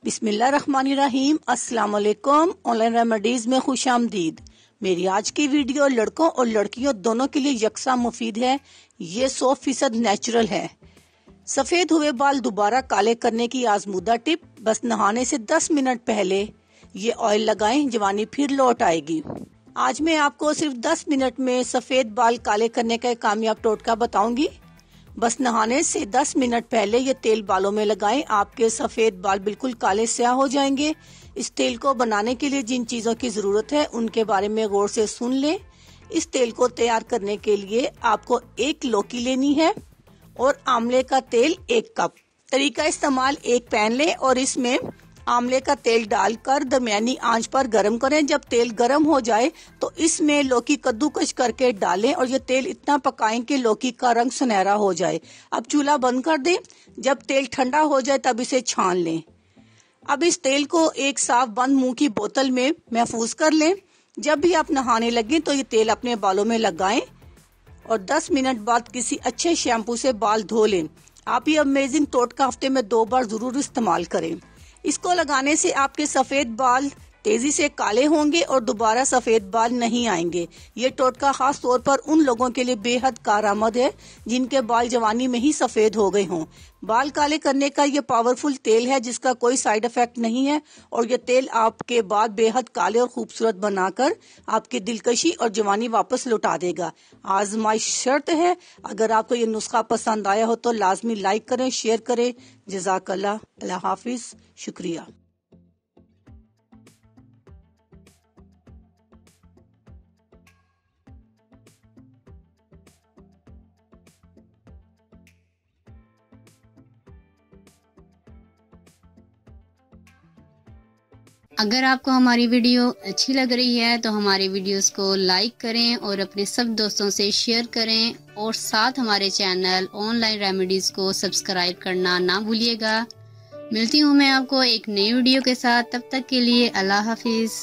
बिस्मिल्लाहिर्रहमानिर्रहीम। अस्सलाम वालेकुम। ऑनलाइन रेमेडीज में खुश आमदीद। मेरी आज की वीडियो लड़कों और लड़कियों दोनों के लिए यकसा मुफीद है। ये 100% नेचुरल है। सफेद हुए बाल दोबारा काले करने की आजमूदा टिप। बस नहाने से 10 मिनट पहले ये ऑयल लगाएं, जवानी फिर लौट आएगी। आज मैं आपको सिर्फ 10 मिनट में सफेद बाल काले करने का एक कामयाब टोटका बताऊंगी। बस नहाने से 10 मिनट पहले ये तेल बालों में लगाएं, आपके सफेद बाल बिल्कुल काले स्याह हो जाएंगे। इस तेल को बनाने के लिए जिन चीजों की जरूरत है उनके बारे में गौर से सुन लें। इस तेल को तैयार करने के लिए आपको 1 लौकी लेनी है और आंवले का तेल 1 कप। तरीका इस्तेमाल: एक पैन लें और इसमें आंवले का तेल डालकर दरमियानी आंच पर गरम करें। जब तेल गरम हो जाए तो इसमें लौकी कद्दूकस करके डालें और ये तेल इतना पकाएं कि लौकी का रंग सुनहरा हो जाए। अब चूल्हा बंद कर दें। जब तेल ठंडा हो जाए तब इसे छान लें। अब इस तेल को एक साफ बंद मुंह की बोतल में महफूज कर लें। जब भी आप नहाने लगें तो ये तेल अपने बालों में लगाएं और 10 मिनट बाद किसी अच्छे शैम्पू से बाल धो लें। आप ये अमेजिंग टोटका हफ्ते में 2 बार जरूर इस्तेमाल करें। इसको लगाने से आपके सफेद बाल तेजी से काले होंगे और दोबारा सफेद बाल नहीं आएंगे। ये टोटका खास तौर पर उन लोगों के लिए बेहद कारआमद है जिनके बाल जवानी में ही सफेद हो गए हों। बाल काले करने का ये पावरफुल तेल है जिसका कोई साइड इफेक्ट नहीं है और ये तेल आपके बाल बेहद काले और खूबसूरत बनाकर आपकी दिलकशी और जवानी वापस लौटा देगा। आजमाइश शर्त है। अगर आपको ये नुस्खा पसंद आया हो तो लाजमी लाइक करें, शेयर करें। जज़ाकल्लाह। अल्लाह हाफिज। शुक्रिया। अगर आपको हमारी वीडियो अच्छी लग रही है तो हमारी वीडियोस को लाइक करें और अपने सब दोस्तों से शेयर करें और साथ हमारे चैनल ऑनलाइन रेमेडीज को सब्सक्राइब करना ना भूलिएगा। मिलती हूँ मैं आपको एक नई वीडियो के साथ। तब तक के लिए अल्लाह हाफिज।